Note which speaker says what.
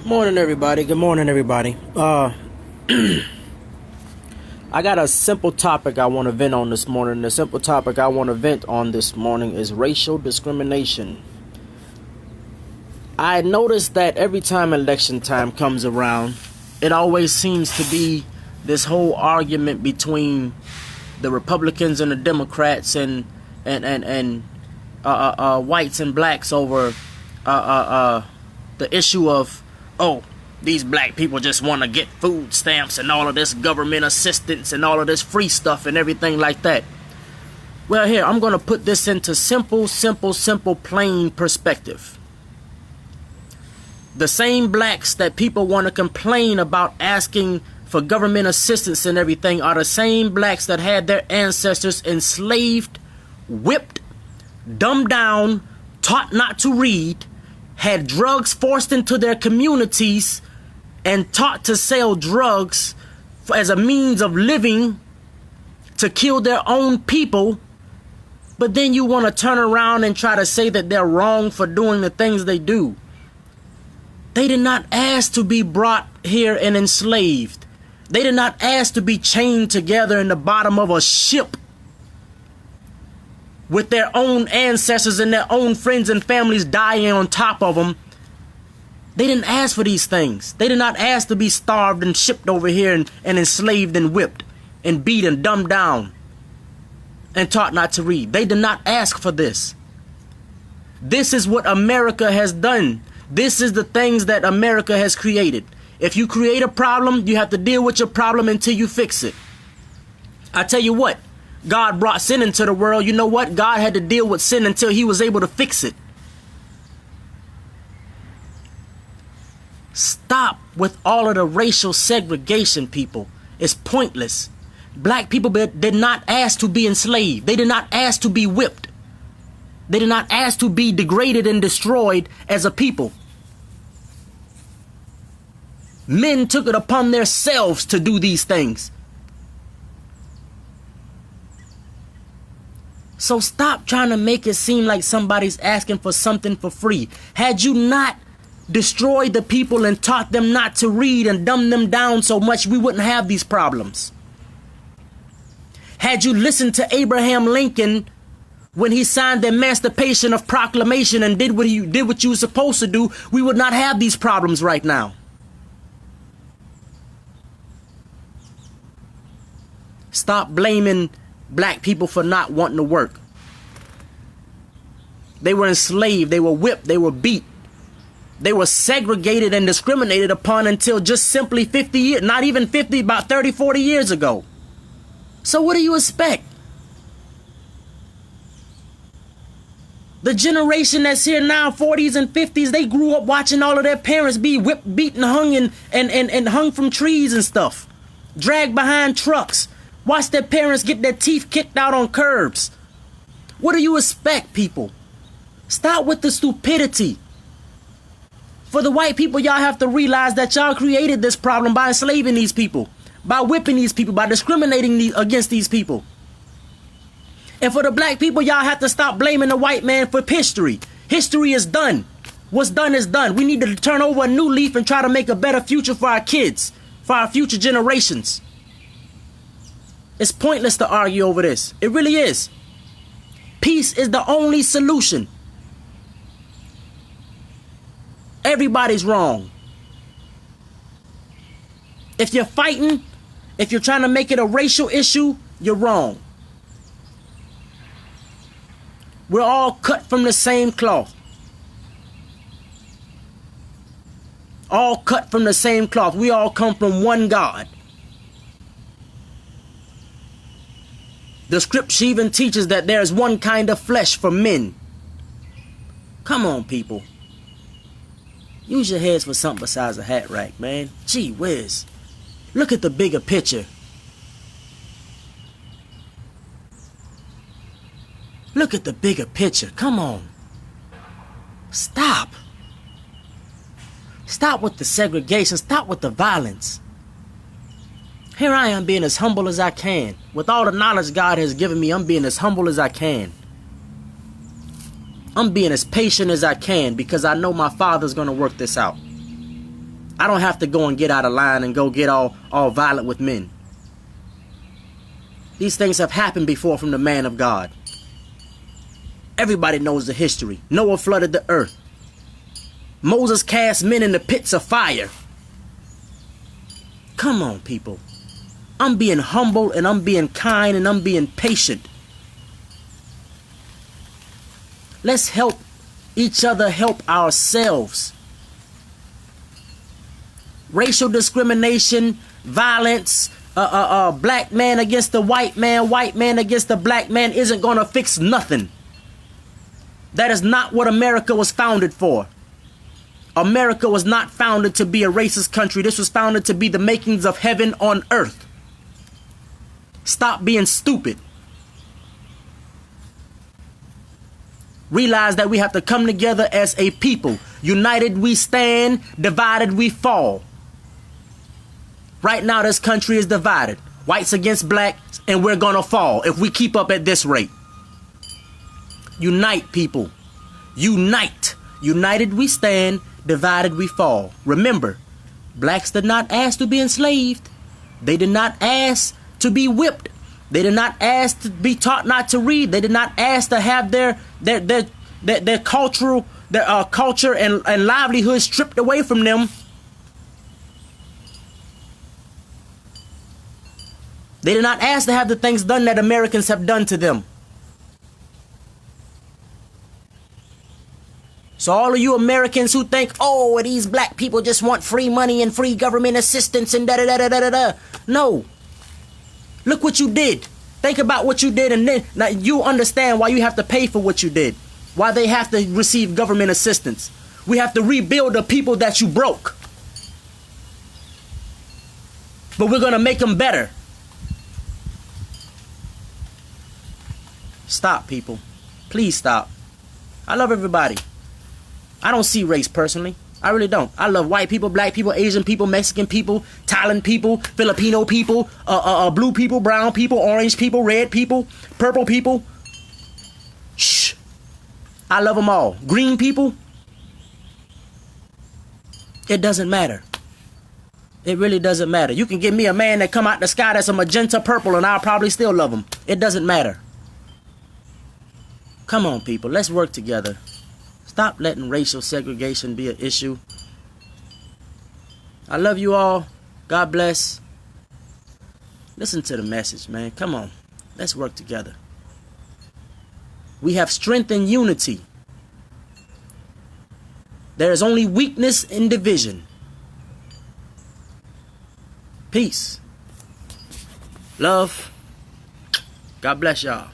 Speaker 1: Morning, everybody. Good morning, everybody. I got a simple topic I want to vent on this morning. The simple topic I want to vent on this morning is racial discrimination. I noticed that every time election time comes around, it always seems to be this whole argument between the Republicans and the Democrats and whites and blacks over the issue of, oh, these black people just want to get food stamps and all of this government assistance and all of this free stuff and everything like that. Well, here, I'm going to put this into simple, plain perspective. The same blacks that people want to complain about asking for government assistance and everything are the same blacks that had their ancestors enslaved, whipped, dumbed down, taught not to read, had drugs forced into their communities, and taught to sell drugs as a means of living to kill their own people. But then you want to turn around and try to say that they're wrong for doing the things they do. They did not ask to be brought here and enslaved. They did not ask to be chained together in the bottom of a ship with their own ancestors and their own friends and families dying on top of them. They didn't ask for these things. They did not ask to be starved and shipped over here and enslaved and whipped and beat and dumbed down and taught not to read. They did not ask for this. This is what America has done. This is the things that America has created. If you create a problem, you have to deal with your problem until you fix it. I tell you what, God brought sin into the world. You know what? God had to deal with sin until he was able to fix it. Stop with all of the racial segregation, people. It's pointless. Black people did not ask to be enslaved. They did not ask to be whipped. They did not ask to be degraded and destroyed as a people. Men took it upon themselves to do these things. So stop trying to make it seem like somebody's asking for something for free. Had you not destroyed the people and taught them not to read and dumbed them down so much, we wouldn't have these problems. Had you listened to Abraham Lincoln when he signed the Emancipation of Proclamation and did what you were supposed to do, we would not have these problems right now. Stop blaming black people for not wanting to work. They were enslaved, they were whipped, they were beat. They were segregated and discriminated upon until just simply 50 years, not even 50, about 30, 40 years ago. So what do you expect? The generation that's here now, 40s and 50s, they grew up watching all of their parents be whipped, beaten, hung, and hung from trees and stuff. Dragged behind trucks. Watch their parents get their teeth kicked out on curbs. What do you expect, people? Stop with the stupidity. For the white people, y'all have to realize that y'all created this problem by enslaving these people, by whipping these people, by discriminating against these people. And for the black people, y'all have to stop blaming the white man for history. History is done. What's done is done. We need to turn over a new leaf and try to make a better future for our kids, for our future generations. It's pointless to argue over this. It really is. Peace is the only solution. Everybody's wrong. If you're fighting, if you're trying to make it a racial issue, you're wrong. We're all cut from the same cloth. All cut from the same cloth. We all come from one God. The scripture even teaches that there is one kind of flesh for men. Come on, people. Use your heads for something besides a hat rack, man. Gee whiz. Look at the bigger picture. Look at the bigger picture. Come on. Stop. Stop with the segregation. Stop with the violence. Here I am being as humble as I can. With all the knowledge God has given me, I'm being as humble as I can. I'm being as patient as I can because I know my Father's going to work this out. I don't have to go and get out of line and go get all violent with men. These things have happened before from the man of God. Everybody knows the history. Noah flooded the earth. Moses cast men in the pits of fire. Come on, people. I'm being humble and I'm being kind and I'm being patient. Let's help each other help ourselves. Racial discrimination, violence, black man against the white man against the black man isn't going to fix nothing. That is not what America was founded for. America was not founded to be a racist country. This was founded to be the makings of heaven on earth. Stop being stupid. Realize that we have to come together as a people. United we stand, divided we fall. Right now this country is divided. Whites against blacks, and we're gonna fall if we keep up at this rate. Unite, people. Unite. United we stand, divided we fall. Remember, blacks did not ask to be enslaved. They did not ask to be whipped. They did not ask to be taught not to read. They did not ask to have their culture and livelihood stripped away from them. They did not ask to have the things done that Americans have done to them. So all of you Americans who think, oh, these black people just want free money and free government assistance and da-da-da-da-da-da. No. Look what you did. Think about what you did, and then now you understand why you have to pay for what you did. Why they have to receive government assistance. We have to rebuild the people that you broke. But we're going to make them better. Stop, people. Please stop. I love everybody. I don't see race personally. I really don't. I love white people, black people, Asian people, Mexican people, Thailand people, Filipino people, blue people, brown people, orange people, red people, purple people. Shh. I love them all. Green people. It doesn't matter. It really doesn't matter. You can give me a man that come out the sky that's a magenta purple and I'll probably still love him. It doesn't matter. Come on, people. Let's work together. Stop letting racial segregation be an issue. I love you all. God bless. Listen to the message, man. Come on. Let's work together. We have strength in unity. There is only weakness in division. Peace. Love. God bless y'all.